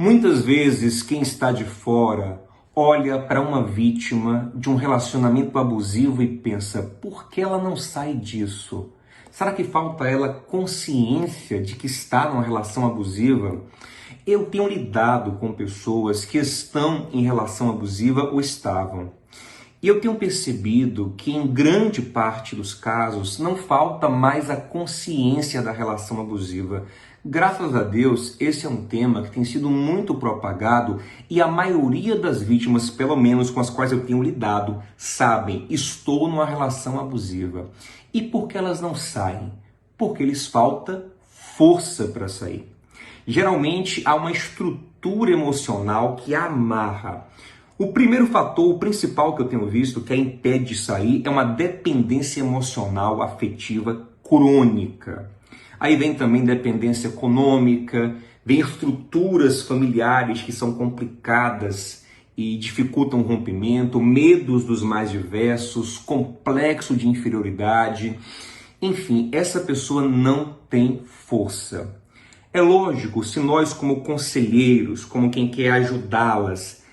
Muitas vezes, quem está de fora olha para uma vítima de um relacionamento abusivo e pensa: por que ela não sai disso? Será que falta a ela consciência de que está numa relação abusiva? Eu tenho lidado com pessoas que estão em relação abusiva ou estavam. E eu tenho percebido que em grande parte dos casos não falta mais a consciência da relação abusiva. Graças a Deus, esse é um tema que tem sido muito propagado e a maioria das vítimas, pelo menos com as quais eu tenho lidado, sabem: estou numa relação abusiva. E por que elas não saem? Porque lhes falta força para sair. Geralmente há uma estrutura emocional que a amarra. O primeiro fator, o principal que eu tenho visto, que a impede de sair, é uma dependência emocional afetiva crônica. Aí vem também dependência econômica, vem estruturas familiares que são complicadas e dificultam o rompimento, medos dos mais diversos, complexo de inferioridade. Enfim, essa pessoa não tem força. É lógico, se nós como conselheiros, como quem quer ajudá-las,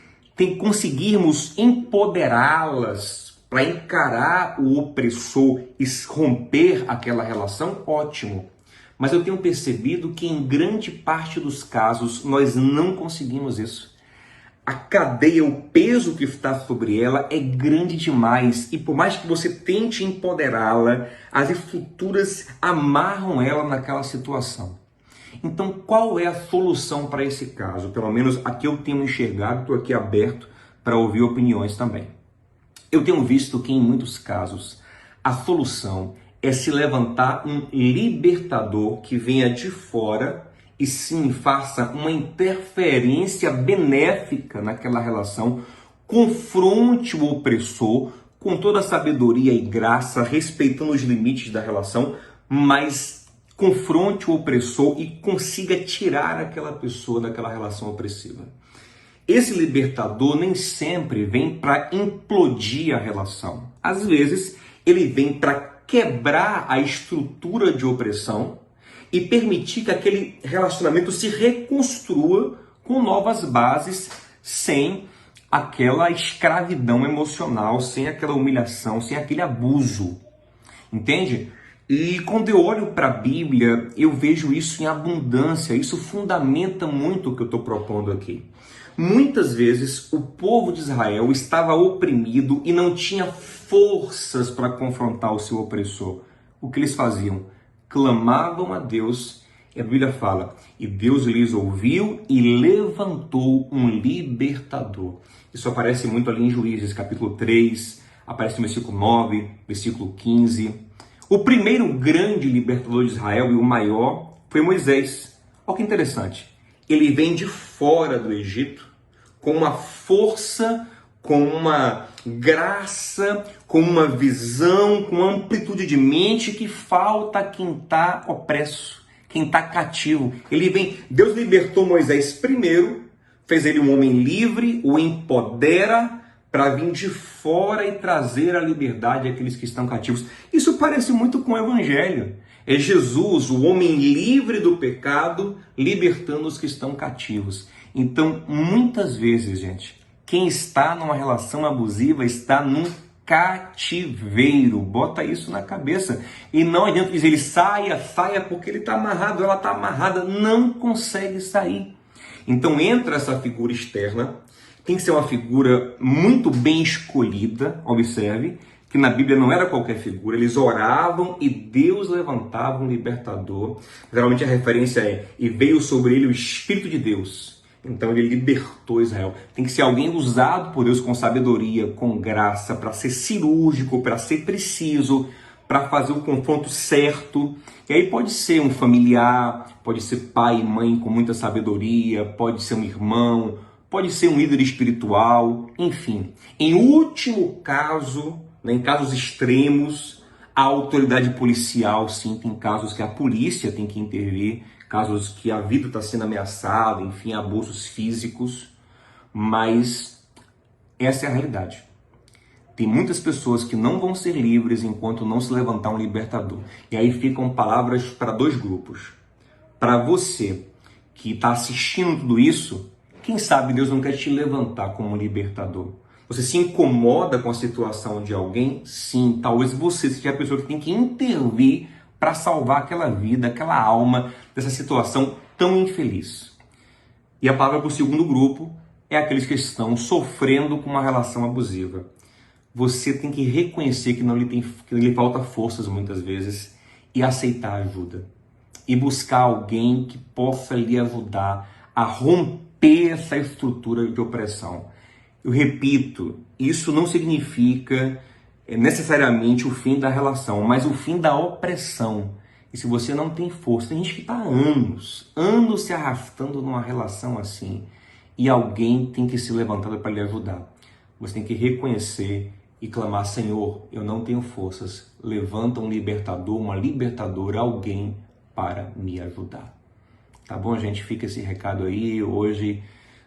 conseguirmos empoderá-las para encarar o opressor e romper aquela relação, ótimo. Mas eu tenho percebido que em grande parte dos casos nós não conseguimos isso. A cadeia, o peso que está sobre ela é grande demais. E por mais que você tente empoderá-la, as estruturas amarram ela naquela situação. Então, qual é a solução para esse caso? Pelo menos aqui eu tenho enxergado, estou aqui aberto para ouvir opiniões também. Eu tenho visto que em muitos casos a solução é se levantar um libertador que venha de fora e sim faça uma interferência benéfica naquela relação, confronte o opressor com toda a sabedoria e graça, respeitando os limites da relação, mas confronte o opressor e consiga tirar aquela pessoa daquela relação opressiva. Esse libertador nem sempre vem para implodir a relação. Às vezes, ele vem para quebrar a estrutura de opressão e permitir que aquele relacionamento se reconstrua com novas bases, sem aquela escravidão emocional, sem aquela humilhação, sem aquele abuso. Entende? E quando eu olho para a Bíblia, eu vejo isso em abundância. Isso fundamenta muito o que eu estou propondo aqui. Muitas vezes o povo de Israel estava oprimido e não tinha forças para confrontar o seu opressor. O que eles faziam? Clamavam a Deus, e a Bíblia fala: e Deus lhes ouviu e levantou um libertador. Isso aparece muito ali em Juízes, capítulo 3, aparece no versículo 9, versículo 15. O primeiro grande libertador de Israel e o maior foi Moisés. Olha que interessante. Ele vem de fora do Egito com uma força, com uma graça, com uma visão, com amplitude de mente que falta a quem está opresso, quem está cativo. Deus libertou Moisés primeiro, fez ele um homem livre, o empodera para vir de fora e trazer a liberdade àqueles que estão cativos. Isso parece muito com o Evangelho. É Jesus, o homem livre do pecado, libertando os que estão cativos. Então, muitas vezes, gente, quem está numa relação abusiva está num cativeiro. Bota isso na cabeça. E não adianta dizer ele saia porque ele está amarrado, ela está amarrada, não consegue sair. Então entra essa figura externa, tem que ser uma figura muito bem escolhida. Observe que na Bíblia não era qualquer figura, eles oravam e Deus levantava um libertador. Geralmente a referência é: e veio sobre ele o Espírito de Deus. Então ele libertou Israel. Tem que ser alguém usado por Deus com sabedoria, com graça, para ser cirúrgico, para ser preciso, para fazer o confronto certo. E aí pode ser um familiar, pode ser pai e mãe com muita sabedoria, pode ser um irmão, pode ser um líder espiritual, enfim. Em último caso, em casos extremos, a autoridade policial, sim, tem casos que a polícia tem que intervir, casos que a vida está sendo ameaçada, enfim, abusos físicos, mas essa é a realidade. Tem muitas pessoas que não vão ser livres enquanto não se levantar um libertador. E aí ficam palavras para dois grupos. Para você que está assistindo tudo isso, Quem sabe Deus não quer te levantar como um libertador. Você se incomoda com a situação de alguém? Sim, talvez você seja a pessoa que tem que intervir para salvar aquela vida, aquela alma dessa situação tão infeliz. E a palavra para o segundo grupo é aqueles que estão sofrendo com uma relação abusiva. Você tem que reconhecer que que lhe falta forças muitas vezes e aceitar ajuda. E buscar alguém que possa lhe ajudar a romper essa estrutura de opressão. Eu repito, isso não significa necessariamente o fim da relação, mas o fim da opressão. E se você não tem força, tem gente que está há anos se arrastando numa relação assim, e alguém tem que se levantar para lhe ajudar. Você tem que reconhecer e clamar: Senhor, eu não tenho forças, levanta um libertador, uma libertadora, alguém para me ajudar. Tá bom, gente? Fica esse recado aí. Hoje,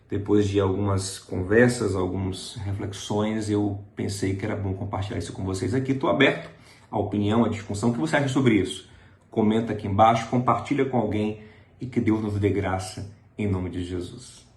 depois de algumas conversas, algumas reflexões, eu pensei que era bom compartilhar isso com vocês aqui. Estou aberto à opinião, à discussão. O que você acha sobre isso? Comenta aqui embaixo, compartilha com alguém e que Deus nos dê graça em nome de Jesus.